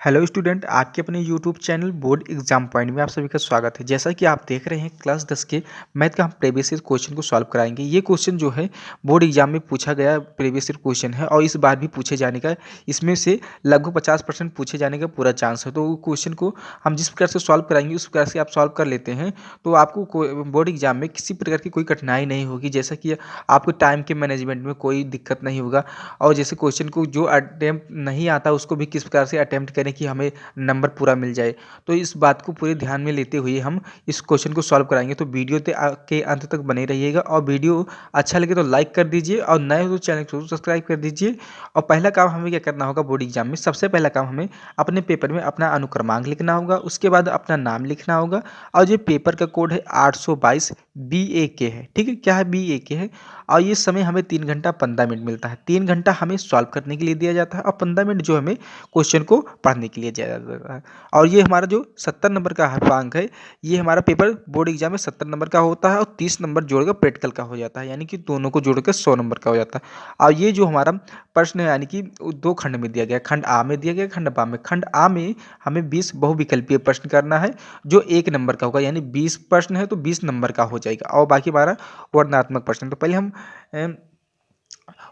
Hello student, आपके अपने YouTube channel board exam point में आप सभी का स्वागत है। जैसा कि आप देख रहे हैं क्लास 10 के मैथ का हम प्रीवियस ईयर क्वेश्चन को सॉल्व कराएंगे। ये क्वेश्चन जो है बोर्ड एग्जाम में पूछा गया प्रीवियस ईयर क्वेश्चन है और इस बार भी पूछे जाने का इसमें से लगभग 50% पूछे जाने का पूरा चांस है। तो क्वेश्चन को हम जिस प्रकार से सॉल्व कराएंगे उस प्रकार से आप सॉल्व कर लेते हैं तो आपको बोर्ड एग्जाम में किसी प्रकार की कोई कठिनाई नहीं होगी। जैसा कि आपको टाइम के मैनेजमेंट में कोई दिक्कत नहीं होगा और जैसे क्वेश्चन को जो अटैम्प्ट नहीं आता उसको भी किस प्रकार से अटैम्प्ट करें कि हमें नंबर पूरा मिल जाए। तो इस बात को पूरे ध्यान में लेते हुए हम इस क्वेश्चन को सॉल्व कराएंगे। तो वीडियो के अंत तक बने रहिएगा और वीडियो अच्छा लगे तो लाइक कर दीजिए और नए हो तो चैनल को सब्सक्राइब कर दीजिए। और पहला काम हमें क्या करना होगा बोर्ड एग्जाम में, सबसे पहला काम हमें अपने पेपर में अपना अनुक्रमांक लिखना होगा, उसके बाद अपना नाम लिखना होगा और ये पेपर का कोड है 822 BAK है। ठीक है, क्या है BAK है। और ये समय हमें 3 घंटा 15 मिनट मिलता है। 3 घंटा हमें सॉल्व करने के लिए दिया जाता है और 15 मिनट जो हमें क्वेश्चन को पढ़ने के लिए दिया जाता है। और ये हमारा जो 70 नंबर का अंक है, ये हमारा पेपर बोर्ड एग्जाम में 70 नंबर का होता है और 30 नंबर जोड़कर प्रैक्टिकल का हो जाता है, यानी कि दोनों को जोड़कर 100 नंबर का हो जाता है। और ये जो हमारा प्रश्न है यानी कि 2 खंड में दिया गया, खंड आ में दिया गया, खंड बा में। खंड आ में हमें 20 बहुविकल्पीय प्रश्न करना है जो 1 नंबर का होगा, यानी 20 प्रश्न है तो 20 नंबर का हो जाएगा और बाकी 12 वर्णनात्मक प्रश्न। तो पहले हम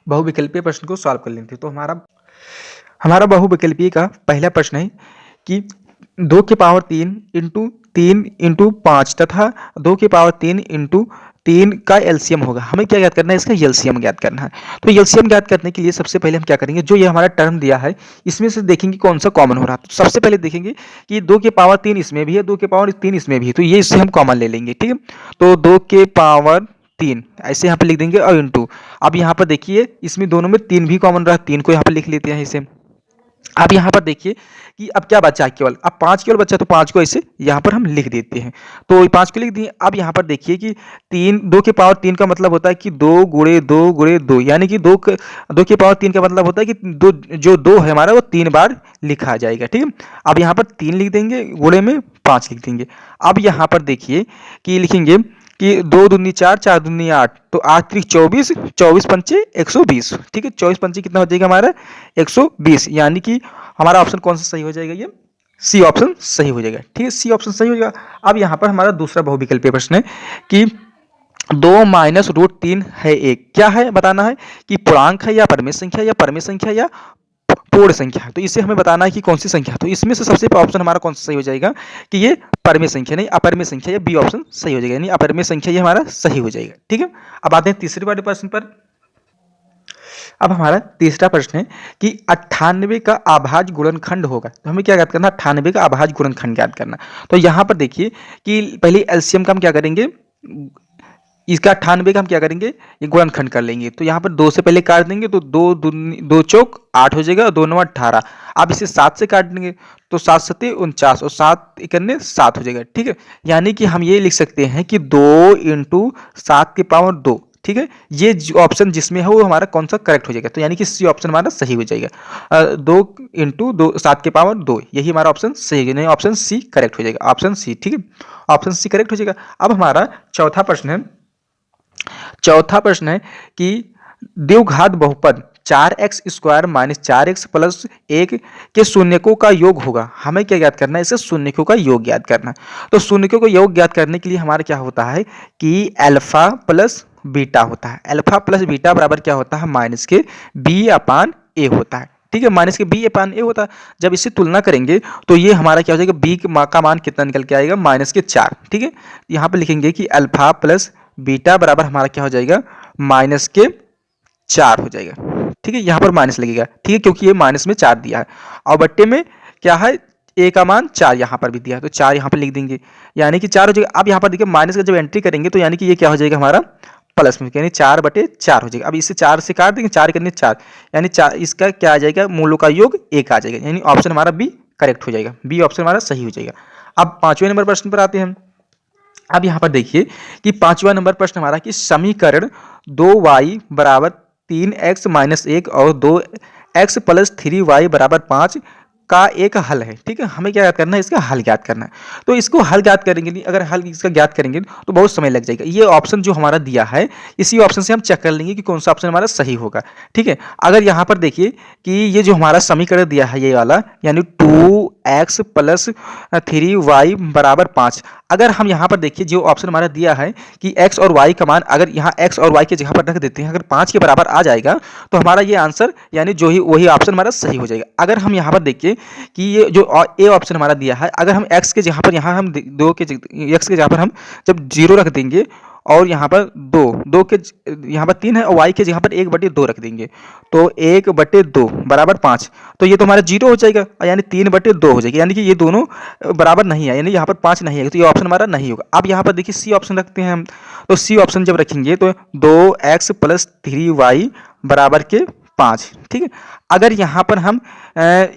बहुविकल्पीय प्रश्न को सॉल्व कर लेते हैं। तो हमारा बहुविकल्पीय का पहला प्रश्न है कि 2 की पावर 3 इंटू 3 इंटू 5 तथा 2 की पावर 3 इंटू 3 का एलसीएम होगा। हमें क्या ज्ञात करना है, इसका एलसीएम ज्ञात करना है। तो एलसीएम ज्ञात करने के लिए सबसे पहले हम क्या करेंगे, जो ये हमारा टर्म दिया है इसमें से देखेंगे कौन सा कॉमन हो रहा है। तो सबसे पहले देखेंगे कि 2 की पावर 3 इसमें भी है, 2 की पावर 3 इसमें भी है, तो ये इससे हम कॉमन ले लेंगे। ठीक है, तो 2 के पावर 3 ऐसे यहाँ पर लिख देंगे और इंटू, अब यहाँ पर देखिए इसमें दोनों में 3 भी कॉमन रहा, 3 को यहाँ पर लिख लेते हैं इसे। अब यहाँ पर देखिए कि अब क्या बचा, केवल अब 5 केवल बचा, तो 5 को ऐसे यहाँ पर हम लिख देते हैं। तो 5 को लिख दिए। अब यहाँ पर देखिए कि 2 के पावर 3 का मतलब होता है कि 2 गुणे 2 गुणे 2, यानी कि 2 के पावर 3 का मतलब होता है कि जो 2 है हमारा वो 3 बार लिखा जाएगा। ठीक है, अब यहाँ पर 3 लिख देंगे, गुणे में 5 लिख देंगे। अब यहाँ पर देखिए कि लिखेंगे कि 2 दूनी 4, 4 दूनी 8, तो 8 त्रिक 24, 24 पंचे 120। ठीक है, 24 पंचे कितना हो जाएगा हमारा 120, यानी कि हमारा ऑप्शन कौन सा सही हो जाएगा, ये सी ऑप्शन सही हो जाएगा। ठीक है, सी ऑप्शन सही हो जाएगा। अब यहाँ पर हमारा दूसरा बहुविकल्पीय प्रश्न है कि 2 माइनस रूट 3 है 1, क्या है बताना है कि पूर्णांक है या परमेय संख्या या परमेय संख्या या पूर्ण संख्या है। तो इसे हमें बताना है कि कौन सी संख्या है। तो इसमें से सबसे ऑप्शन हमारा कौन सा सही हो जाएगा कि ये परमेय संख्या नहीं अपरमेय संख्या, या बी ऑप्शन सही हो जाएगा, यानी अपरमेय संख्या ये हमारा सही हो जाएगा। ठीक है, अब आते हैं तीसरे वाले प्रश्न पर। अब हमारा तीसरा प्रश्न है कि 98 का अभाज्य गुणनखंड होगा। तो हमें क्या ज्ञात करना, 98 का अभाज्य गुणनखंड ज्ञात करना। तो यहाँ पर देखिए कि पहले एलसीएम का हम क्या करेंगे, इसका 98 का हम क्या करेंगे, ये गुणनखंड कर लेंगे। तो यहाँ पर 2 से पहले काट देंगे तो 2 चौक 8 हो जाएगा और 2 9 18। अब इसे 7 से काट देंगे तो 7 सत्ते 49 और 7 इकन्ने 7 हो जाएगा। ठीक है, यानी कि हम ये लिख सकते हैं कि 2 इंटू 7 की पावर 2। ठीक है, ये ऑप्शन जिसमें है वो हमारा कौन सा करेक्ट हो जाएगा, तो यानी कि सी ऑप्शन हमारा सही हो जाएगा। 2 इंटू 7 की पावर 2, यही हमारा ऑप्शन सही है, ऑप्शन सी करेक्ट हो जाएगा, ऑप्शन सी। ठीक है, ऑप्शन सी करेक्ट हो जाएगा। अब हमारा चौथा प्रश्न है कि द्विघात बहुपद 4x square minus 4x plus 1 के शून्यकों का योग होगा। हमें क्या ज्ञात करना है, इसे शून्यकों का योग ज्ञात करना है। तो शून्यकों का योग ज्ञात करने के लिए हमारा क्या होता है कि अल्फा प्लस बीटा होता है। अल्फा प्लस बीटा बराबर क्या होता है, माइनस के बी अपान ए होता है। ठीक है, माइनस के बी अपान ए होता है। जब इससे तुलना करेंगे तो ये हमारा क्या हो जाएगा, बी का मान कितना निकल के आएगा, माइनस के 4। ठीक है, यहाँ पर लिखेंगे कि अल्फा प्लस बीटा बराबर हमारा क्या हो जाएगा, माइनस के 4 हो जाएगा। ठीक है, यहाँ पर माइनस लगेगा। ठीक है, क्योंकि ये माइनस में 4 दिया है और बट्टे में क्या है, ए का मान 4 यहाँ पर भी दिया है, तो 4 यहाँ पर लिख देंगे, यानी कि 4 हो जाएगा। अब यहाँ पर देखिए माइनस का जब एंट्री करेंगे तो यानी कि ये क्या हो जाएगा हमारा प्लस में, यानी 4/4 हो जाएगा। अब इसे 4 से काट देंगे, 4 करने 4, यानी 4 इसका क्या आ जाएगा, मूलों का योग 1 आ जाएगा, यानी ऑप्शन हमारा बी करेक्ट हो जाएगा, बी ऑप्शन हमारा सही हो जाएगा। अब 5वें नंबर प्रश्न पर आते हैं। अब यहाँ पर देखिए कि 5वां नंबर प्रश्न हमारा कि समीकरण 2y बराबर 3x माइनस 1 और 2x प्लस 3y बराबर 5 का एक हल है। ठीक है, हमें क्या याद करना है, इसका हल ज्ञात करना है। तो इसको हल ज्ञात करेंगे नहीं, अगर हल इसका ज्ञात करेंगे तो बहुत समय लग जाएगा। ये ऑप्शन जो हमारा दिया है, इसी ऑप्शन से हम चेक कर लेंगे कि कौन सा ऑप्शन हमारा सही होगा। ठीक है, अगर यहाँ पर देखिए कि ये जो हमारा समीकरण दिया है ये वाला, यानी 2x + 3y = 5, अगर हम यहाँ पर देखिए जो ऑप्शन हमारा दिया है कि x और y का मान अगर यहाँ x और y की जगह पर रख देते हैं, अगर 5 के बराबर आ जाएगा तो हमारा ये आंसर यानी जो ही वही ऑप्शन हमारा सही हो जाएगा। अगर हम यहाँ पर देखिए कि ये जो ए ऑप्शन हमारा दिया है, अगर हम x के जगह पर यहाँ हम x के जगह पर हम जब 0 रख देंगे और यहाँ पर 2 के यहाँ पर 3 है और y के जगह पर 1/2 रख देंगे, तो 1/2 = 5, तो ये तो हमारा 0 हो जाएगा, यानी 3/2 हो जाएगा, यानी कि ये दोनों बराबर नहीं है, यानी यहाँ पर 5 नहीं है, तो ये ऑप्शन हमारा नहीं होगा। अब यहाँ पर देखिए सी ऑप्शन रखते हैं हम, तो सी ऑप्शन जब रखेंगे तो 2x + 3y = 5। ठीक है, अगर यहाँ पर हम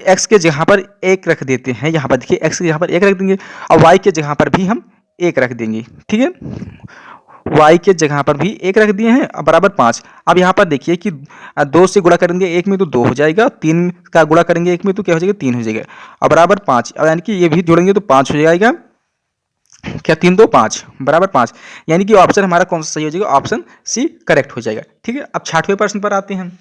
x के जगह पर 1 रख देते हैं, यहाँ पर देखिए x के जगह पर 1 रख देंगे और y के जगह पर भी हम 1 रख देंगे। ठीक है, y के जगह पर भी 1 रख दिए हैं = 5। अब यहाँ पर देखिए कि 2 से गुणा करेंगे 1 में तो 2 हो जाएगा, 3 का गुणा करेंगे 1 में तो क्या हो जाएगा, 3 हो जाएगा और = 5, यानी कि ये भी जोड़ेंगे तो 5 हो जाएगा। क्या 3 2 5 = 5, यानी कि ऑप्शन हमारा कौन सा सही हो जाएगा, ऑप्शन सी करेक्ट हो जाएगा। ठीक है, अब 6वें प्रश्न पर आते हैं।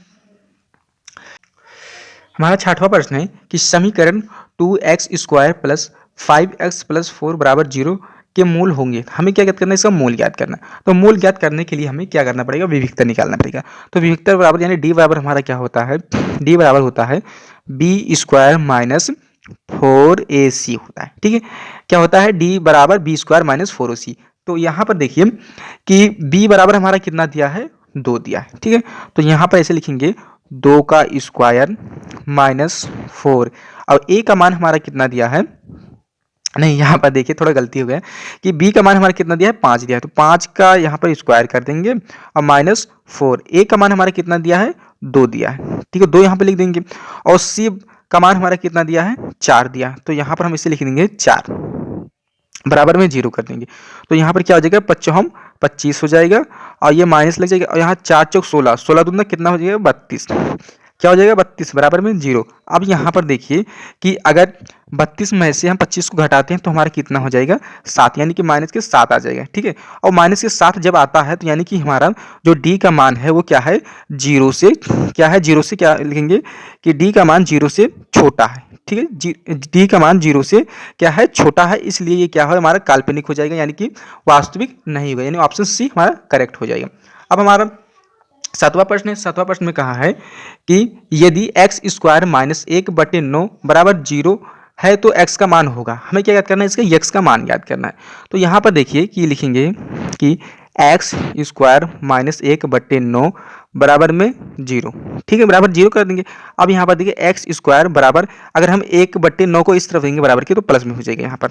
हमारा 6वां प्रश्न है कि समीकरण 2x² + 5x + 4 = 0 के मूल होंगे। हमें क्या ज्ञात करना है, इसका मूल ज्ञात करना है। तो मूल ज्ञात करने के लिए हमें क्या करना पड़ेगा, विविक्तर निकालना पड़ेगा। तो विविक्तर बराबर यानी d बराबर हमारा क्या होता है, d बराबर होता है b² - 4ac होता है। ठीक है, क्या होता है, d बराबर b² - 4ac। तो यहाँ पर देखिए कि b बराबर हमारा कितना दिया है, 2 दिया है। ठीक है, तो यहाँ पर ऐसे लिखेंगे 2 का स्क्वायर -4 और a का मान हमारा कितना दिया है, नहीं यहाँ पर देखिए थोड़ा गलती हो गया कि b का मान हमारा कितना दिया है, 5 दिया है, तो 5 का यहाँ पर स्क्वायर कर देंगे और -4, a का मान हमारा कितना दिया है, 2 दिया है। ठीक है, 2 यहाँ पर लिख देंगे और c का मान हमारा कितना दिया है, 4 दिया, तो यहाँ पर हम इसे लिख देंगे 4 बराबर में 0 कर देंगे। तो यहाँ पर क्या हो जाएगा, 5 25 हो जाएगा और ये माइनस लग जाएगा और यहाँ 4 चौक 16, 16 दूना कितना हो जाएगा, 32, क्या हो जाएगा 32 बराबर में 0। अब यहाँ पर देखिए कि अगर 32 में से हम 25 को घटाते हैं तो हमारा कितना हो जाएगा, 7, यानी कि -7 आ जाएगा। ठीक है, और -7 जब आता है तो यानी कि हमारा जो d का मान है वो क्या है, 0 से क्या है, 0 से क्या लिखेंगे कि d का मान 0 से छोटा है। ठीक है, d का मान 0 से क्या है, छोटा है, इसलिए ये क्या है, हमारा काल्पनिक हो जाएगा, यानी कि वास्तविक नहीं होगा, यानी ऑप्शन सी हमारा करेक्ट हो जाएगा। अब हमारा 7वां प्रश्न है। 7वां प्रश्न में कहा है कि यदि x² - 1/9 = 0 है तो x का मान होगा। हमें क्या याद करना है, इसका x का मान याद करना है। तो यहाँ पर देखिए कि लिखेंगे कि x² - 1/9 बराबर में 0। ठीक है, बराबर 0 कर देंगे। अब यहाँ पर देखिए x² बराबर, अगर हम 1/9 को इस तरफ देंगे बराबर के, तो प्लस में हो जाएगा, यहाँ पर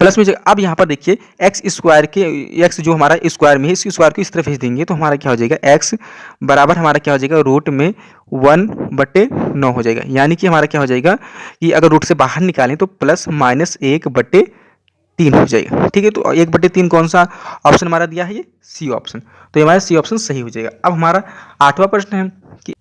प्लस में। अब यहाँ पर देखिए x² के x जो हमारा स्क्वायर में है, इस स्क्वायर को इस तरफ भेज देंगे तो हमारा क्या हो जाएगा, x बराबर हमारा क्या हो जाएगा, √1/9 हो जाएगा, यानी कि हमारा क्या हो जाएगा कि अगर रूट से बाहर निकालें तो +-1/3 हो जाएगा। ठीक है, तो 1/3 कौन सा ऑप्शन हमारा दिया है, ये सी ऑप्शन, तो ये हमारा सी ऑप्शन सही हो जाएगा। अब हमारा 8वां प्रश्न है कि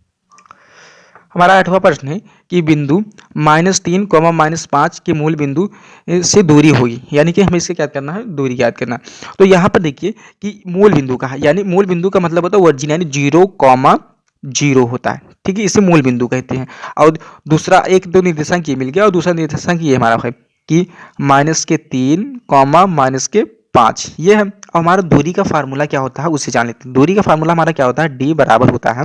हमारा 8वां प्रश्न है कि बिंदु -3, -5 के मूल बिंदु से दूरी होगी, यानी कि हमें इससे क्या करना है, दूरी याद करना। तो यहाँ पर देखिए कि मूल बिंदु का है, यानी मूल बिंदु का मतलब होता है ओरिजिन, यानी 0,0 होता है। ठीक है, इसे मूल बिंदु कहते हैं। और दूसरा एक दो निर्देशांक ये मिल गया और दूसरा निर्देशांक ये हमारा है कि -3, -5 ये है। और हमारा दूरी का फार्मूला क्या होता है उसे जान लेते हैं। दूरी का फार्मूला हमारा क्या होता है, d बराबर होता है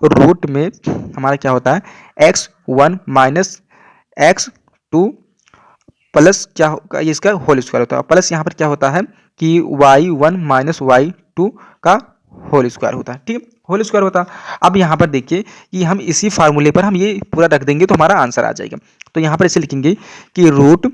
रूट में हमारा क्या होता है, x1 - x2 प्लस क्या होगा, इसका होल स्क्वायर होता है, प्लस यहाँ पर क्या होता है कि y1 - y2 का होल स्क्वायर होता है। ठीक है, होल स्क्वायर होता है। अब यहाँ पर देखिए कि हम इसी फार्मूले पर हम ये पूरा रख देंगे तो हमारा आंसर आ जाएगा। तो यहाँ पर इसे लिखेंगे कि रूट,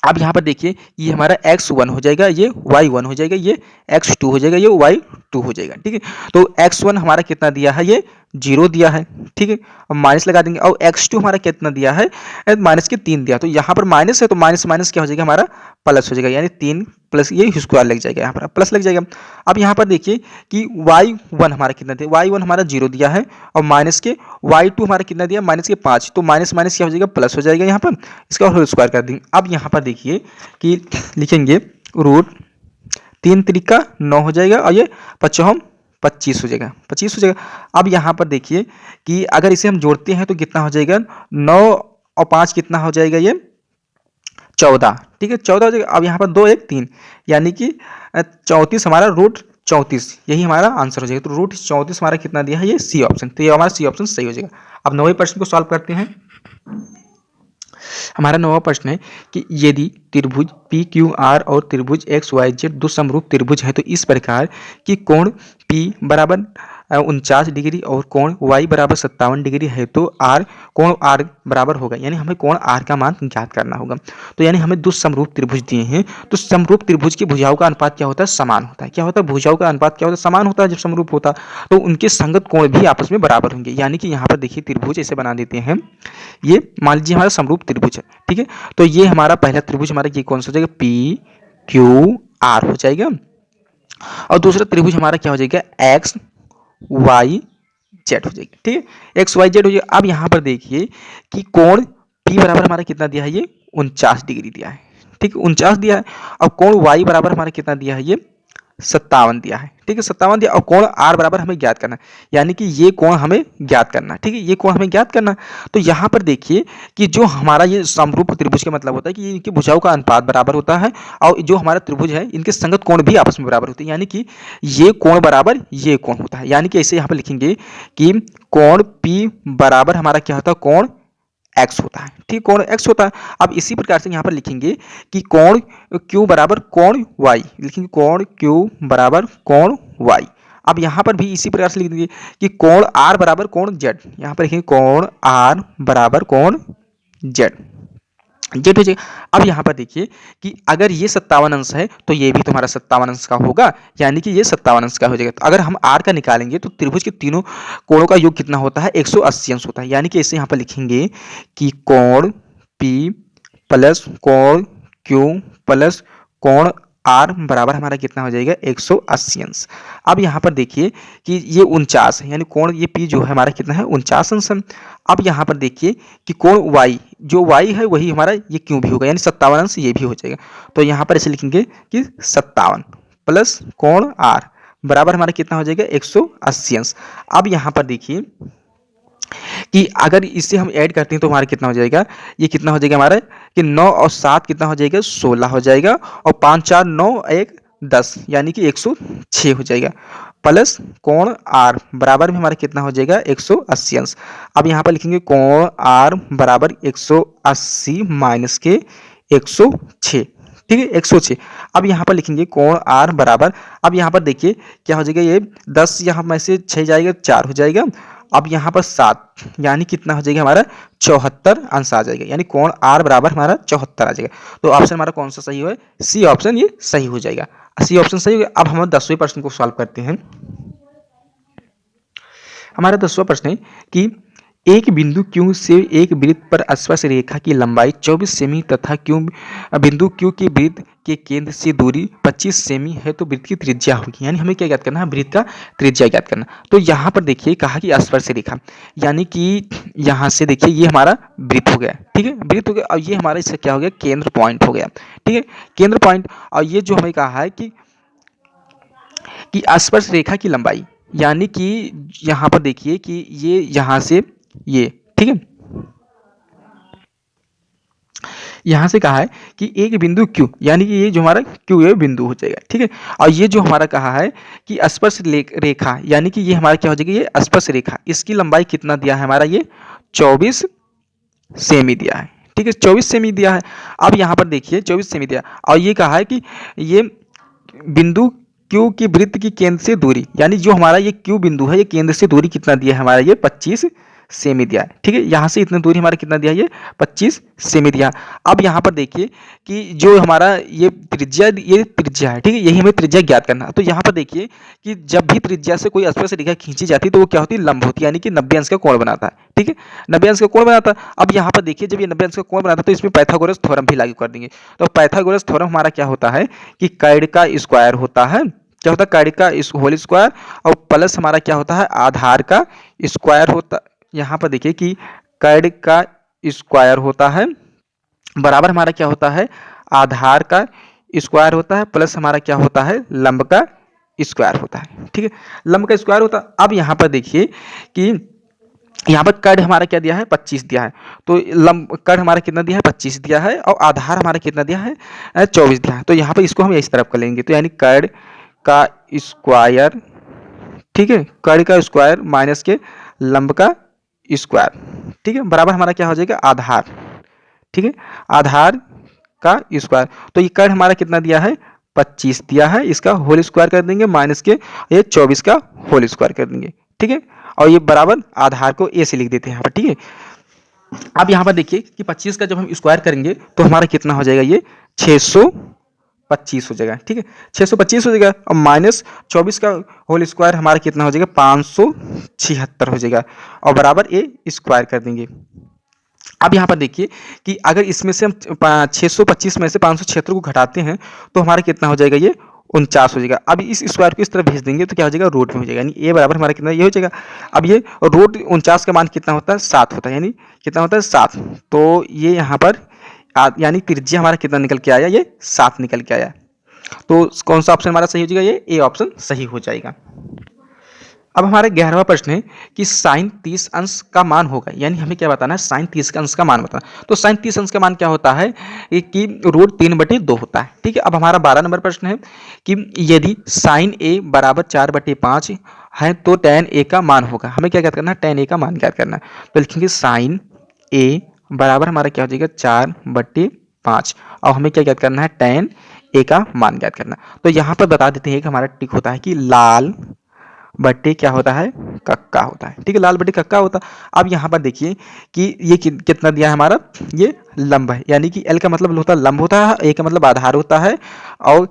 अब यहाँ पर देखिए ये हमारा x1 हो जाएगा, ये y1 हो जाएगा, ये x2 हो जाएगा, ये y2 हो जाएगा। ठीक है, तो x1 हमारा कितना दिया है, ये 0 दिया है, ठीक है। अब माइनस लगा देंगे और x2 हमारा कितना दिया है, माइनस के 3 दिया, तो यहाँ पर माइनस है तो माइनस माइनस क्या हो जाएगा हमारा प्लस हो जाएगा, यानी 3 प्लस ये स्क्वायर लग जाएगा, यहाँ पर प्लस लग जाएगा। अब यहाँ पर देखिए कि y1 हमारा कितना दिया, y1 हमारा 0 दिया है और माइनस के y2 हमारा कितना दिया, माइनस के 5, तो माइनस माइनस क्या हो जाएगा प्लस हो जाएगा यहाँ पर, इसका होल स्क्वायर कर देंगे। अब यहाँ पर देखिए कि लिखेंगे रूट 3 त्रिका 9 हो जाएगा और ये 5 25 हो जाएगा, 25 हो जाएगा। अब यहाँ पर देखिए कि अगर इसे हम जोड़ते हैं तो कितना हो जाएगा, 9 और 5 कितना हो जाएगा, ये 14, ठीक है 14 हो जाएगा। अब यहाँ पर 2 1 3 यानी कि 34 हमारा रूट 34, यही हमारा आंसर हो जाएगा। तो रूट 34 हमारा कितना दिया है, ये सी ऑप्शन, तो ये हमारा सी ऑप्शन सही हो जाएगा। अब 9वें प्रश्न को सॉल्व करते हैं। हमारा 9वां प्रश्न है कि यदि त्रिभुज पी क्यू आर और त्रिभुज एक्स वाई जेड दो समरूप त्रिभुज है तो इस प्रकार कि कोण पी बराबर 49 डिग्री और कोण वाई बराबर 57 डिग्री है तो कोण आर बराबर होगा, यानी हमें कोण आर का मान ज्ञात करना होगा। तो यानी हमें दो समरूप त्रिभुज दिए हैं, तो समरूप त्रिभुज की भुजाओं का अनुपात क्या होता है, समान होता है। क्या होता है, भुजाओं का अनुपात क्या होता है, समान होता है। जब समरूप होता तो उनके संगत कोण भी आपस में बराबर होंगे, यानी कि यहाँ पर देखिए त्रिभुज ऐसे बना देते हैं, ये मान लीजिए हमारा समरूप त्रिभुज है, ठीक है। तो ये हमारा पहला त्रिभुज हमारा ये कौन सा हो जाएगा, पी क्यू आर हो जाएगा, और दूसरा त्रिभुज हमारा क्या हो जाएगा, एक्स वाई जेड हो जाएगी, ठीक है, एक्स वाई जेड हो जाएगा। अब यहाँ पर देखिए कि कोण पी बराबर हमारा कितना दिया है, ये 49 डिग्री दिया है, ठीक है 49 दिया है। और कोण वाई बराबर हमारा कितना दिया है, ये 57 दिया है, ठीक है 57 दिया। और कोण आर बराबर हमें ज्ञात करना, यानी कि ये कोण हमें ज्ञात करना, ठीक है ये कोण हमें ज्ञात करना। तो यहाँ पर देखिए कि जो हमारा ये समरूप त्रिभुज का मतलब होता है कि इनकी भुजाओं का अनुपात बराबर होता है, और जो हमारा त्रिभुज है इनके संगत कोण भी आपस में बराबर होते हैं, यानी कि ये कोण बराबर ये कोण होता है। यानी कि ऐसे यहाँ पर लिखेंगे कि कोण पी बराबर हमारा क्या होता है, कोण एक्स होता है, ठीक कोण एक्स होता है। अब इसी प्रकार से यहाँ पर लिखेंगे कि कोण क्यू बराबर कोण वाई, लिखेंगे कोण क्यू बराबर कोण वाई। अब यहाँ पर भी इसी प्रकार से लिख देंगे कि कोण आर बराबर कोण जेड, यहाँ पर लिखेंगे कोण आर बराबर कोण जेड, जेड हो जाएगा। अब यहाँ पर देखिए कि अगर ये 57 अंश है तो ये भी तुम्हारा 57 अंश का होगा, यानी कि ये 57 अंश का हो जाएगा। तो अगर हम आर का निकालेंगे तो त्रिभुज के तीनों कोणों का योग कितना होता है, 180 अंश होता है। यानी कि इसे यहाँ पर लिखेंगे कि कोण पी प्लस कोण क्यू प्लस कोण आर बराबर हमारा कितना हो जाएगा, 180 अंश। अब यहाँ पर देखिए कि ये 49 है, यानी कोण ये पी जो है हमारा कितना है, 49 अंश है। अब यहाँ पर देखिए कि कोण वाई, जो वाई है वही हमारा ये क्यों भी होगा, यानी 57 अंश ये भी हो जाएगा। तो यहाँ पर ऐसे लिखेंगे कि 57 प्लस कोण आर बराबर हमारा कितना हो जाएगा, 180 अंश। अब यहाँ पर देखिए कि अगर इसे हम ऐड करते हैं तो हमारा कितना हो जाएगा, ये कितना हो जाएगा हमारा कि 9 और 7 कितना हो जाएगा, 16 हो जाएगा, और 5 4 9 1 10 यानी कि 106 हो जाएगा, प्लस कोण आर बराबर में हमारा कितना हो जाएगा, 180 अंश। अब यहाँ पर लिखेंगे कोण आर बराबर 180 माइनस के 106, ठीक है 106। अब यहाँ पर लिखेंगे कोण आर बराबर, अब यहाँ पर देखिए क्या हो जाएगा, ये 10 यहाँ में से 6 जाएगा 4 हो जाएगा, अब यहाँ पर 7 यानी कितना हो जाएगा हमारा 74 अंश आ जाएगा, यानी कोण आर बराबर हमारा 74 आ जाएगा। तो ऑप्शन हमारा कौन सा सही है, सी ऑप्शन ये सही हो जाएगा, सी ऑप्शन सही हो गया। अब हम 10वें प्रश्न को सॉल्व करते हैं। हमारा 10वां प्रश्न है कि एक बिंदु Q से एक वृत्त पर स्पर्श रेखा की लंबाई 24 सेमी तथा बिंदु Q के वृत्त के केंद्र से दूरी 25 सेमी है तो वृत्त की त्रिज्या होगी, यानी हमें क्या ज्ञात करना है, वृत्त का त्रिज्या ज्ञात करना। तो यहाँ पर देखिए कहा कि स्पर्श रेखा, यानी कि यहाँ से देखिए ये हमारा वृत्त हो गया, ठीक है वृत्त हो गया, और ये हमारा इससे क्या हो गया, केंद्र पॉइंट हो गया, ठीक है केंद्र पॉइंट। और ये जो हमें कहा है कि स्पर्श रेखा की लंबाई, यानी कि यहाँ पर देखिए कि ये यहाँ से ये, ठीक है यहां से कहा है कि एक बिंदु Q, यानी कि ये जो हमारा Q ये बिंदु हो जाएगा, ठीक है। और ये जो हमारा कहा है कि स्पर्श रेखा, यानी कि ये हमारा क्या हो जाएगा, ये स्पर्श रेखा, इसकी लंबाई कितना दिया है हमारा, ये 24 सेमी दिया है, ठीक है 24 सेमी दिया है। अब यहाँ पर देखिए 24 सेमी दिया, और ये कहा है कि ये बिंदु Q की वृत्त की केंद्र से दूरी, यानी जो हमारा ये Q बिंदु है ये केंद्र से दूरी कितना दिया है हमारा, ये 25 सेमी दिया है। ठीक है, यहाँ से इतनी दूरी हमारा कितना दिया है, ये 25 सेमी दिया। अब यहाँ पर देखिए कि जो हमारा ये त्रिज्या है, ठीक है, यही हमें त्रिज्या ज्ञात करना है। तो यहाँ पर देखिए कि जब भी त्रिज्या से कोई स्पर्श रेखा खींची जाती है तो वो क्या होती है, लंब होती है, यानी कि 90 अंश का कोण बनाता है। ठीक है, 90 अंश का कोण बनाता है। अब यहाँ पर देखिए जब ये 90 अंश का कोण बनाता है तो इसमें पाइथागोरस थ्योरम भी लागू कर देंगे। तो पाइथागोरस थ्योरम हमारा क्या होता है कि कर्ण का स्क्वायर होता है, क्या होता है, कर्ण का होल स्क्वायर, और प्लस हमारा क्या होता है, आधार का स्क्वायर होता। यहाँ पर देखिए कि कर्ण का स्क्वायर होता है बराबर हमारा क्या होता है, आधार का स्क्वायर होता है, प्लस हमारा क्या होता है, लंब का स्क्वायर होता है। ठीक है, लंब का स्क्वायर होता है। अब यहाँ पर देखिए कि यहाँ पर कर्ण हमारा क्या दिया है, 25 दिया है। तो लंब कर्ण हमारा कितना दिया है, 25 दिया है, और आधार हमारा कितना दिया है, 24 दिया है। तो यहाँ पर इसको हम इस तरफ कर लेंगे, तो यानी कर्ण का स्क्वायर, ठीक है, कर्ण का स्क्वायर माइनस के लंब का स्क्वायर, ठीक है, बराबर हमारा क्या हो जाएगा, आधार। ठीक है, आधार का स्क्वायर। तो ये कर्ण हमारा कितना दिया है, 25 दिया है, इसका होल स्क्वायर कर देंगे, माइनस के ये 24 का होल स्क्वायर कर देंगे। ठीक है, और ये बराबर आधार को ए से लिख देते हैं यहाँ पर। ठीक है, अब यहाँ पर देखिए कि 25 का जब हम स्क्वायर करेंगे तो हमारा कितना हो जाएगा, ये 625 हो जाएगा। ठीक है, 625 हो जाएगा, और माइनस 24 का होल स्क्वायर हमारा कितना हो जाएगा, 576 हो जाएगा, और बराबर ए स्क्वायर कर देंगे। अब यहाँ पर देखिए कि अगर इसमें से हम 625 में से 576 को घटाते हैं तो हमारा कितना हो जाएगा, ये 49 हो जाएगा। अब इस स्क्वायर को इस तरफ भेज देंगे तो क्या हो जाएगा, रूट में हो जाएगा, यानी ए बराबर हमारा कितना ये हो जाएगा। अब ये रूट 49 का मान कितना होता है, 7 होता है, यानी कितना होता है, 7। तो ये यहाँ पर यानी त्रिज्या हमारा कितना निकल के आया, ये 7 निकल के आया। तो कौन सा ऑप्शन हमारा सही हो जाएगा, ये ए ऑप्शन सही हो जाएगा। अब हमारा 11वां प्रश्न है कि साइन 30 अंश का मान होगा, यानी हमें क्या बताना है, साइन 30 का अंश का मान बताना। तो साइन 30 अंश का मान क्या होता है कि रूट 3/2 होता है। ठीक है, अब हमारा 12 नंबर प्रश्न है कि यदि साइन ए बराबर 4/5 है तो tan ए का मान होगा। हमें क्या ज्ञात करना है, tan ए का मान ज्ञात करना है। तो लिखेंगे साइन ए बराबर हमारा क्या हो जाएगा, 4/5, और हमें क्या ज्ञात करना है, tan ए का मान ज्ञात करना। तो यहाँ पर बता देते हैं कि हमारा टिक होता है कि लाल बट्टे क्या होता है, कक्का होता है। ठीक है, लाल बट्टे कक्का होता है। अब यहाँ पर देखिए कि ये कितना दिया है हमारा, ये लंब है, यानी कि एल का मतलब होता है लंब होता है, ए का मतलब आधार होता है, और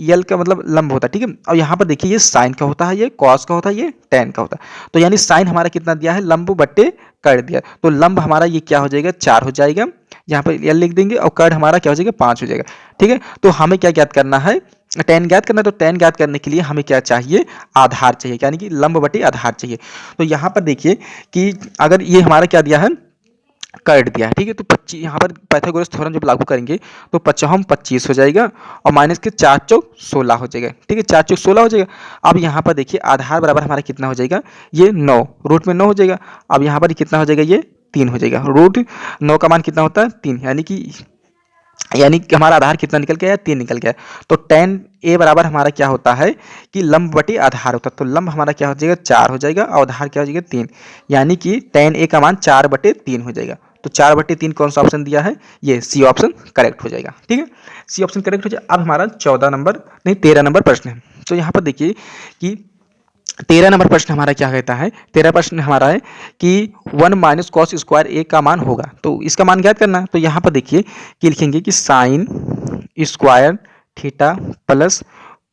यल का मतलब लंब होता है। ठीक है, और यहाँ पर देखिए ये साइन का होता है, ये कॉस का होता है, ये टेन का होता है। तो यानी साइन हमारा कितना दिया है, लंब बट्टे कर्ण दिया, तो लंब हमारा ये क्या हो जाएगा, 4 हो जाएगा, यहाँ पर यल लिख देंगे, और कर्ण हमारा क्या हो जाएगा, 5 हो जाएगा। ठीक है, तो हमें क्या ज्ञात करना है, tan ज्ञात करना है। तो tan ज्ञात करने के लिए हमें क्या चाहिए, आधार चाहिए, यानी कि लंब बटे आधार चाहिए। तो यहाँ पर देखिए कि अगर ये हमारा क्या दिया है, कर्ण दिया है। ठीक है, तो 25 यहाँ पर पाइथागोरस थ्योरम जब लागू करेंगे तो 25 हो जाएगा, और माइनस के 4 चौक 16 हो जाएगा। ठीक है, 4 चौक 16 हो जाएगा। अब यहाँ पर देखिए आधार बराबर हमारा कितना हो जाएगा, ये 9, रूट में 9 हो जाएगा। अब यहाँ पर कितना हो जाएगा, ये 3 हो जाएगा। रूट 9 का मान कितना होता है, 3, यानी कि हमारा आधार कितना निकल के आया, 3 निकल गया। तो tan ए बराबर हमारा क्या होता है कि लंब बटे आधार होता है। तो लंब हमारा क्या हो जाएगा, 4 हो जाएगा, और आधार क्या हो जाएगा, 3, यानी कि tan ए का मान 4/3 हो जाएगा। तो 4/3 कौन सा ऑप्शन दिया है, ये सी ऑप्शन करेक्ट हो जाएगा। ठीक है, सी ऑप्शन करेक्ट हो जाएगा। अब हमारा 13 नंबर प्रश्न है। तो यहाँ पर देखिए कि 13 नंबर प्रश्न हमारा क्या कहता है, 13 प्रश्न हमारा है कि 1 माइनस कॉस स्क्वायर ए का मान होगा। तो इसका मान ज्ञात करना है। तो यहाँ पर देखिए कि लिखेंगे कि sine square theta plus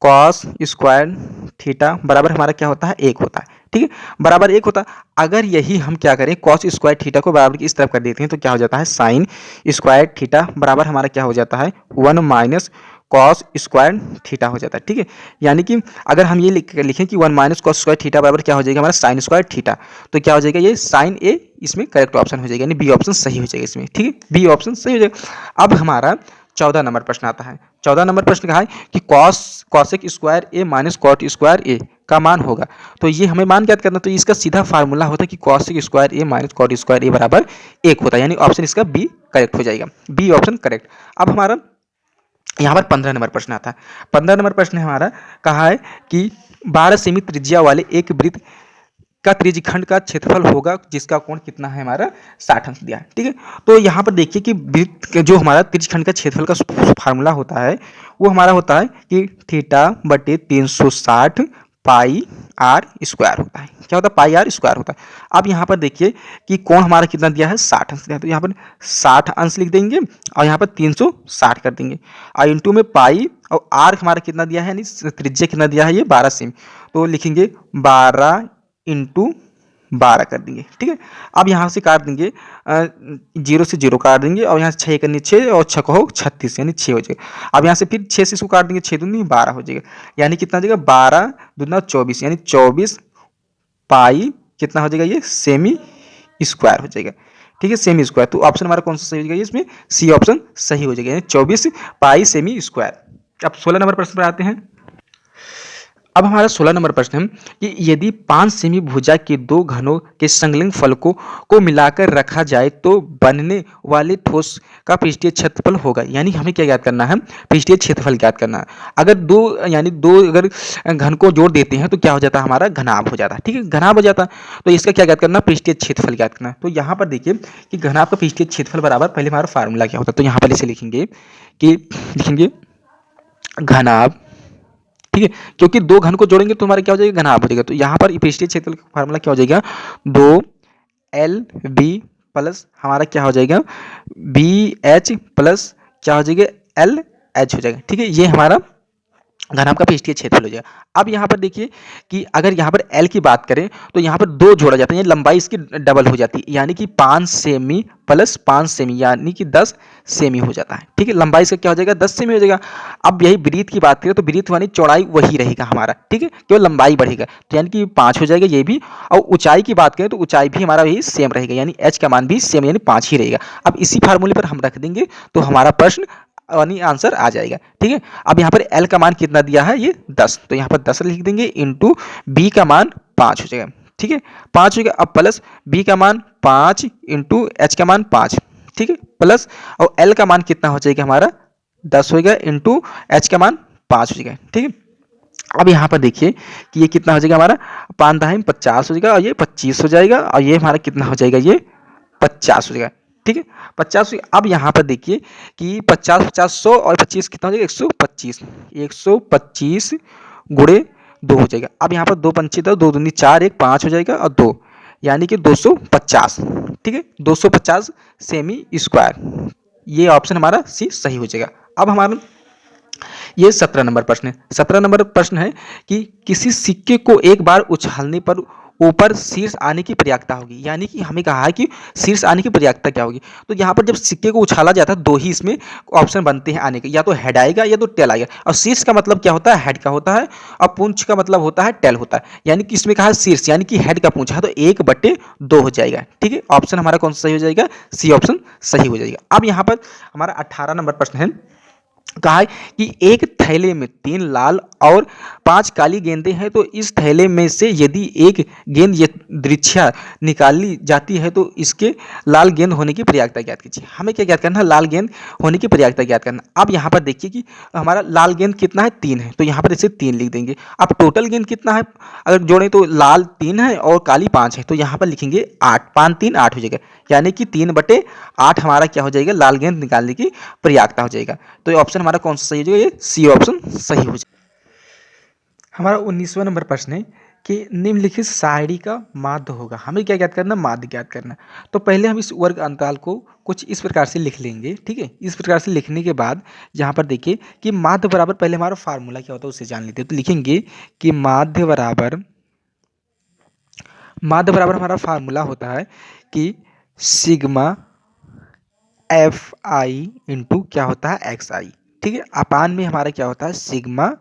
cos square theta बराबर हमारा क्या होता है, 1 होता है। ठीक है, बराबर 1 होता है। अगर यही हम क्या करें, कॉस स्क्वायर थीटा को बराबर की इस तरफ कर देते हैं तो क्या हो जाता है, साइन स्क्वायर थीटा बराबर हमारा क्या हो जाता है, 1 माइनस कॉस स्क्वायर थीटा हो जाता है। ठीक है, यानी कि अगर हम ये लिखें कि 1 माइनस कॉस स्क्वायर थीटा बराबर क्या हो जाएगा, हमारा साइन स्क्वायर थीटा, तो क्या हो जाएगा, ये साइन ए इसमें करेक्ट ऑप्शन हो जाएगा, यानी बी ऑप्शन सही हो जाएगा इसमें। ठीक है, बी ऑप्शन सही हो जाएगा। अब हमारा 14 नंबर प्रश्न आता है। 14 नंबर प्रश्न कहा है कि कॉसेक स्क्वायर ए माइनस कॉट स्क्वायर ए का मान होगा। तो ये हमें मान ज्ञात करना। तो इसका सीधा फार्मूला होता है कि कॉसेक स्क्वायर ए माइनस कॉट स्क्वायर ए बराबर 1 होता है, यानी ऑप्शन इसका बी करेक्ट हो जाएगा, बी ऑप्शन करेक्ट। अब हमारा यहाँ पर 15 नंबर प्रश्न आता है। 15 नंबर प्रश्न हमारा कहा है कि 12 सेमी त्रिज्या वाले एक वृत्त का त्रिज्यखंड का क्षेत्रफल होगा जिसका कोण कितना है, हमारा 60 अंश दिया है। ठीक है, तो यहाँ पर देखिए कि वृत्त जो हमारा त्रिज्यखंड का क्षेत्रफल का फार्मूला होता है वो हमारा होता है कि थीटा बटे 360 पाई आर स्क्वायर होता है। क्या होता है? पाई आर स्क्वायर होता है। अब यहाँ पर देखिए कि कोण हमारा कितना दिया है? 60 अंश दिया है, तो यहाँ पर 60 अंश लिख देंगे और यहाँ पर 360 कर देंगे और इंटू में पाई और आर हमारा कितना दिया है, यानी त्रिज्या कितना दिया है? ये 12 सेमी, तो लिखेंगे 12 इंटू 12 कर देंगे। ठीक है, अब यहाँ से काट देंगे, 0 से 0 काट देंगे और यहाँ से 6 करनी 6 और 6 को 36 यानी 6 हो जाएगा। अब यहाँ से फिर 6 से इसको काट देंगे, 6 दूनी 12 हो जाएगा, यानी कितना हो जाएगा? 12 दूना 24 यानी 24 पाई कितना हो जाएगा? ये सेमी स्क्वायर हो जाएगा। ठीक है, सेमी स्क्वायर। तो ऑप्शन हमारा कौन सा सही हो जाएगा? इसमें सी ऑप्शन सही हो जाएगा, यानी 24 पाई सेमी स्क्वायर। अब 16 नंबर प्रश्न पर आते हैं। अब हमारा 16 नंबर प्रश्न है कि यदि 5 सेमी भुजा के दो घनों के संलग्न फलकों को मिलाकर रखा जाए तो बनने वाले ठोस का पृष्ठीय क्षेत्रफल होगा। यानी हमें क्या ज्ञात करना है? पृष्ठीय क्षेत्रफल ज्ञात करना है। अगर दो अगर घन को जोड़ देते हैं तो क्या हो जाता है? हमारा घनाभ हो जाता है। ठीक है, घनाभ हो जाता है, तो इसका क्या ज्ञात करना? पृष्ठीय क्षेत्रफल ज्ञात करना है। तो यहाँ पर देखिए कि घनाभ का पृष्ठीय क्षेत्रफल बराबर, पहले हमारा फार्मूला क्या होता है, तो यहाँ पर इसे लिखेंगे कि घनाभ, ठीक है, क्योंकि दो घन को जोड़ेंगे तो हमारा क्या हो जाएगा? घनाभ हो जाएगा। तो यहाँ पर पृष्ठीय क्षेत्रफल का फार्मूला क्या हो जाएगा? 2LB प्लस हमारा क्या हो जाएगा? BH प्लस क्या हो जाएगा? LH हो जाएगा। ठीक है, ये हमारा घनाभ का पृष्ठीय क्षेत्रफल हो जाएगा। अब यहाँ पर देखिए कि अगर यहाँ पर L की बात करें तो यहाँ पर 2 जोड़ा जाता है, लंबाई इसकी डबल हो जाती है, यानी कि 5 सेमी प्लस 5 सेमी यानी कि 10 सेमी हो जाता है। ठीक है, लंबाई इसका क्या हो जाएगा? 10 सेमी हो जाएगा। अब यही वृत्त की बात करें तो वृत्त यानी चौड़ाई वही रहेगा हमारा। ठीक है, केवल लंबाई बढ़ेगा, तो यानी कि 5 हो जाएगा ये भी। और ऊंचाई की बात करें तो ऊंचाई भी हमारा वही सेम रहेगा, यानी H का मान भी सेम यानी 5 ही रहेगा। अब इसी फार्मूले पर हम रख देंगे तो हमारा प्रश्न यानी आंसर आ जाएगा। ठीक है, अब यहाँ पर L का मान कितना दिया है? ये 10, तो यहाँ पर 10 लिख देंगे इंटू B का मान 5 हो जाएगा। ठीक है, 5 हो गया। अब प्लस B का मान 5 इंटू H का मान 5, ठीक है, प्लस और L का मान कितना हो जाएगा? हमारा 10 हो गया इंटू H का मान 5 हो जाएगा। ठीक है, अब यहाँ पर देखिए कि ये कितना हो जाएगा? हमारा 5 10 50 हो जाएगा और ये 25 हो जाएगा और ये हमारा कितना हो जाएगा? ये 50 हो जाएगा। ठीक है, 50। अब यहाँ पर देखिए कि 50 50 100 और 25 कितना हो जाएगा? 125, 125 गुणे 2 हो जाएगा। अब यहाँ पर 2 पंचे 2 2 दूनी 4 1 5 हो जाएगा और 2 यानी कि 250। ठीक है, 250 सेमी स्क्वायर, ये ऑप्शन हमारा सी सही हो जाएगा। अब हमारा ये 17 नंबर प्रश्न है। 17 नंबर प्रश्न है कि किसी सिक्के को एक बार उछालने पर ऊपर शीर्ष आने की प्रयागता होगी। यानी कि हमें कहा है कि शीर्ष आने की प्रयागता क्या होगी। तो यहाँ पर जब सिक्के को उछाला जाता है 2 ही इसमें ऑप्शन बनते हैं आने के, या तो हेड आएगा या तो टेल आएगा। और शीर्ष का मतलब क्या होता है? हेड का होता है, और पूंछ का मतलब होता है टेल होता है। यानी कि इसमें कहा है शीर्ष यानी कि हेड का पूंछ है, तो 1/2 हो जाएगा। ठीक है, ऑप्शन हमारा कौन सा सही हो जाएगा? सी ऑप्शन सही हो जाएगा। अब यहाँ पर हमारा 18 नंबर प्रश्न है, कहा है कि एक थैले में 3 लाल और 5 काली गेंदें हैं, तो इस थैले में से यदि एक गेंद यादृच्छा निकाली जाती है तो इसके लाल गेंद होने की प्रयागता ज्ञात कीजिए। हमें क्या ज्ञात करना है? लाल गेंद होने की प्रयागता ज्ञात करना। अब यहाँ पर देखिए कि हमारा लाल गेंद कितना है? 3 है, तो यहाँ पर इसे 3 लिख देंगे। अब टोटल गेंद कितना है अगर जोड़ें तो लाल 3 है और काली 5 है, तो यहाँ पर लिखेंगे 8, 5 3 8 हो जाएगा, यानी कि 3/8 हमारा क्या हो जाएगा? लाल गेंद निकालने की प्रयागता हो जाएगा। तो ये ऑप्शन हमारा कौन सा सही हो जाएगा? ये सी ऑप्शन सही हो जाएगा। हमारा 19वां नंबर प्रश्न है कि निम्नलिखित शायरी का माध्य होगा। हमें क्या ज्ञात करना? माध्य ज्ञात करना। तो पहले हम इस वर्ग अंतराल को कुछ इस प्रकार से लिख लेंगे। ठीक है, इस प्रकार से लिखने के बाद यहाँ पर देखिए कि माध्य बराबर, पहले हमारा फार्मूला क्या होता है उसे जान लेते हैं। तो लिखेंगे कि माध्य बराबर हमारा फार्मूला होता है कि सिग्मा एफ आई इंटू क्या होता है? एक्स आई। ठीक है, अपान में हमारा क्या होता है? सिग्मा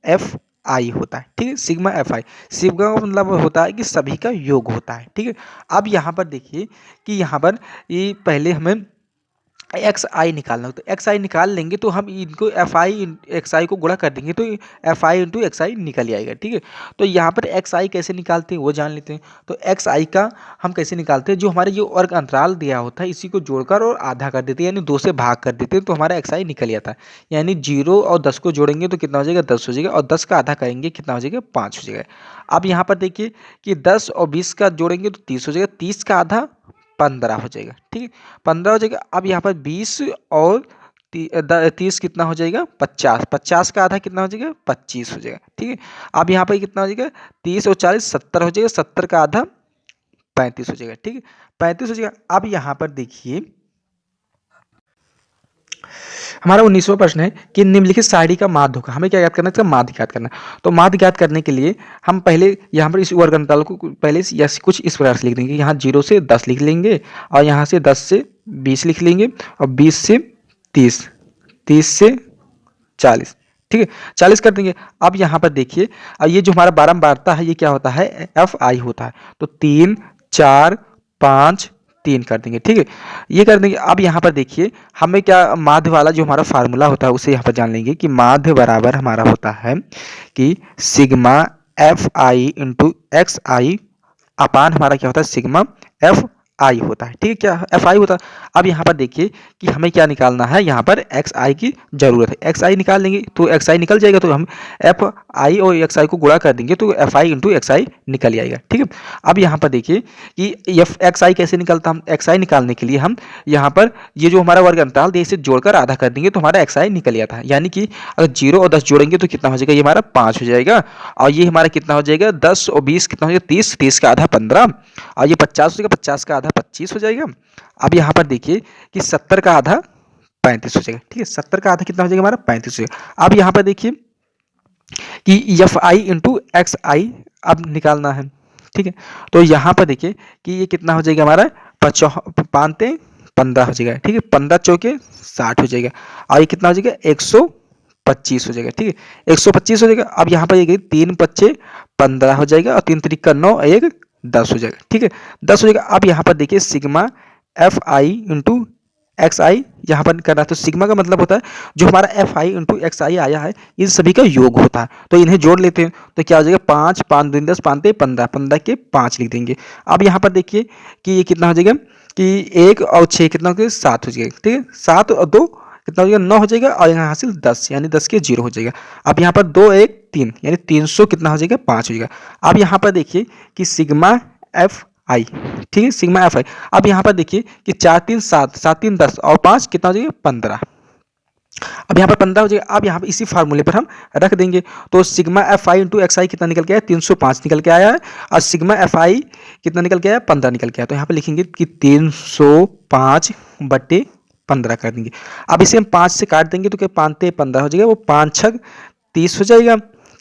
एफ आई होता है। ठीक है, सिग्मा एफ आई, सिग्मा का मतलब होता है कि सभी का योग होता है। ठीक है, अब यहाँ पर देखिए कि यहाँ पर ये पहले हमें एक्स आई निकालना हो, तो एक्स आई निकाल लेंगे तो हम इनको एफ आई एक्स आई को गुणा कर देंगे तो एफ आई इंटू एक्स आई निकल आएगा। ठीक है, तो यहाँ पर एक्स आई कैसे निकालते हैं वो जान लेते हैं। तो एक्स आई का हम कैसे निकालते हैं? जो हमारे जो वर्ग अंतराल दिया होता है इसी को जोड़कर और आधा कर देते हैं, यानी 2 से भाग कर देते हैं, तो हमारा एक्स आई निकल जाता है। यानी 0 और 10 को जोड़ेंगे तो कितना हो जाएगा? 10 हो जाएगा, और 10 का आधा करेंगे कितना हो जाएगा? 5 हो जाएगा। अब यहाँ पर देखिए कि 10 और 20 का जोड़ेंगे तो 30 हो जाएगा, 30 का आधा 15 हो जाएगा। ठीक है, 15 हो जाएगा। अब यहाँ पर 20 और 30 कितना हो जाएगा 50, 50 का आधा कितना हो जाएगा 25 हो जाएगा। ठीक है, अब यहाँ पर कितना हो जाएगा 30 और 40 70 हो जाएगा, 70 का आधा 35 हो जाएगा। ठीक है, 35 हो जाएगा। अब यहाँ पर देखिए हमारा 19वां प्रश्न है कि निम्नलिखित सारणी का माध्य होगा। हमें क्या ज्ञात करना है, इसका माध्य ज्ञात करना है। तो माध्य ज्ञात करने के लिए हम पहले यहाँ पर इस वर्ग अंतराल को पहले या कुछ इस प्रकार से लिख देंगे। यहाँ 0 से 10 लिख लेंगे और यहाँ से 10 से 20 लिख लेंगे और 20 से 30, 30 से 40। ठीक है, 40 कर देंगे। अब यहाँ पर देखिए ये जो हमारा बारंबारता है ये क्या होता है FI होता है। तो 3 4 5 3 कर देंगे। ठीक है, ये कर देंगे। अब यहाँ पर देखिए हमें क्या माध्य वाला जो हमारा फार्मूला होता है उसे यहाँ पर जान लेंगे कि माध्य बराबर हमारा होता है कि सिग्मा FI इंटू XI अपान हमारा क्या होता है सिग्मा FI होता है। ठीक है, क्या FI होता है। अब यहाँ पर देखिए कि हमें क्या निकालना है, यहाँ पर XI की जरूरत है। XI निकाल लेंगे तो XI निकल जाएगा, तो हम FI और XI को गुणा कर देंगे तो FI इंटू XI निकल जाएगा। ठीक है, अब यहाँ पर देखिए कि XI कैसे निकलता है। हम XI निकालने के लिए हम यहाँ पर ये जो हमारा वर्ग अंतराल इसे जोड़कर आधा कर देंगे तो हमारा XI निकल जाता है। यानी कि अगर 0 और 10 जोड़ेंगे तो कितना हो जाएगा, ये हमारा 5 हो जाएगा और ये हमारा कितना हो जाएगा 10 और 20 कितना हो जाएगा 30, 30 का आधा 15 और ये 50 हो जाएगा, 50 का आधा 25 हो जाएगा। अब यहाँ पर देखिए कि 70 का आधा 35 हो जाएगा। ठीक है, 70 का आधा कितना हो जाएगा हमारा 35 हो जाएगा। अब यहाँ पर देखिए कि FI इंटू XI अब निकालना है। ठीक है, तो यहाँ पर देखिए कि ये कितना हो जाएगा हमारा 5 15 हो जाएगा। ठीक है, 15 चौके 60 हो जाएगा और ये कितना हो जाएगा 125 हो जाएगा। ठीक है, 125 हो जाएगा। अब यहाँ पर ये 3 5 15 हो जाएगा और 3 3 9 1 10 हो जाएगा। ठीक है, 10 हो जाएगा। अब यहाँ पर देखिए सिग्मा FI इंटू XI यहाँ पर करना है। तो सिग्मा का मतलब होता है जो हमारा FI इंटू XI आया है इन सभी का योग होता है। तो इन्हें जोड़ लेते हैं तो क्या हो जाएगा 5 5 2 10 5 15, 15 के 5 लिख देंगे। अब यहाँ पर देखिए कि ये कितना हो जाएगा कि 1 और 6 कितना हो जाएगा 7 हो जाएगा। ठीक है, 7 और 2 कितना हो जाएगा 9 हो जाएगा और यहाँ हासिल 10 यानी 10 के 0 हो जाएगा। अब यहाँ पर 2 1 3 यानी 300 कितना हो जाएगा 5 हो जाएगा। अब यहाँ पर देखिए कि सिग्मा FI, ठीक है, सिग्मा FI। अब यहाँ पर देखिए कि 4 3 7, 7 3 10 और 5 कितना हो जाएगा 15। अब यहाँ पर 15 हो जाएगा। अब यहाँ पर इसी फार्मूले पर हम रख देंगे तो सिग्मा FI इंटू XI कितना निकल के आया 305 निकल के आया है और सिग्मा FI कितना निकल के आया 15 निकल के आया। तो यहाँ पर लिखेंगे कि 305 बटे 15 कर देंगे। अब इसे हम 5 से काट देंगे तो क्या 5 15 हो जाएगा, वो 5 6 30 हो जाएगा।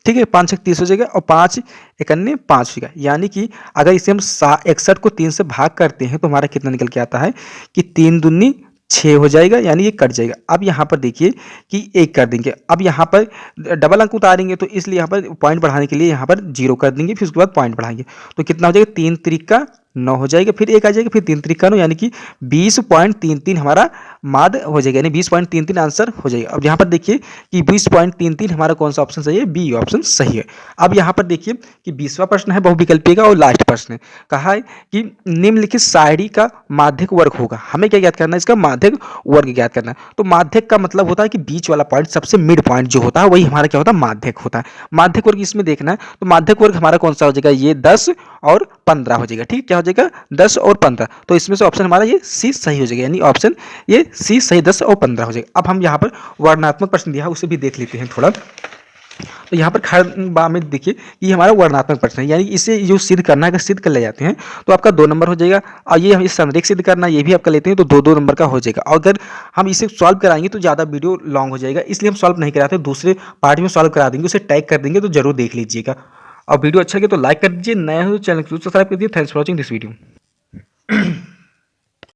ठीक है, 5 6 30 हो जाएगा और 5 51 5 हो जाएगा। यानी कि अगर इसे हम 61 को 3 से भाग करते हैं तो हमारा कितना निकल के आता है कि 3 दूनी 6 हो जाएगा, यानी ये कट जाएगा। अब यहाँ पर देखिए कि 1 कर देंगे। अब यहाँ पर डबल अंक उतारेंगे तो इसलिए यहाँ पर पॉइंट बढ़ाने के लिए यहाँ पर 0 कर देंगे, फिर उसके बाद पॉइंट बढ़ाएंगे तो कितना हो जाएगा 3 त्रिका 9 हो जाएगा, फिर 1 आ जाएगा, फिर 3 त्रिका 9 यानी कि 20.33 हमारा माध्य हो जाएगा, यानी 20.33 आंसर हो जाएगा। अब यहाँ पर देखिए कि 20.33 हमारा कौन सा ऑप्शन सही है, बी ऑप्शन सही है। अब यहाँ पर देखिए कि 20वां प्रश्न है बहुविकल्पीय का और लास्ट प्रश्न है। कहा है कि निम्नलिखित सारणी का माध्यक वर्ग होगा। हमें क्या ज्ञात करना है, इसका माध्यक वर्ग ज्ञात करना है। तो माध्यक का मतलब होता है कि बीच वाला पॉइंट, सबसे मिड पॉइंट जो होता है वही हमारा क्या होता है माध्यक होता है। माध्यक वर्ग इसमें देखना है तो माध्यक वर्ग हमारा कौन सा हो जाएगा, ये 10 और 15 हो जाएगा। ठीक, क्या हो जाएगा 10 और 15। तो इसमें से ऑप्शन हमारा ये सी सही हो जाएगा, यानी ऑप्शन ये सी सही 10 और 15 हो जाएगा। अब हम यहाँ पर वर्णनात्मक प्रश्न दिया है उसे भी देख लेते हैं थोड़ा। तो यहाँ पर खंड में देखिए ये हमारा वर्णनात्मक प्रश्न है, यानी इसे जो सिद्ध करना है अगर सिद्ध कर ले जाते हैं तो आपका 2 नंबर हो जाएगा और ये हम इस संरेख सिद्ध करना ये भी आपका लेते हैं तो 2 2 नंबर का हो जाएगा। और अगर हम इसे सॉल्व कराएंगे तो ज़्यादा वीडियो लॉन्ग हो जाएगा, इसलिए हम सॉल्व नहीं कराते, दूसरे पार्ट में सॉल्व करा देंगे, उसे टैग कर देंगे तो जरूर देख लीजिएगा। और वीडियो अच्छा लगे तो लाइक कर दीजिए, नया हो तो चैनल को सब्सक्राइब कर दीजिए। Thanks for watching this video.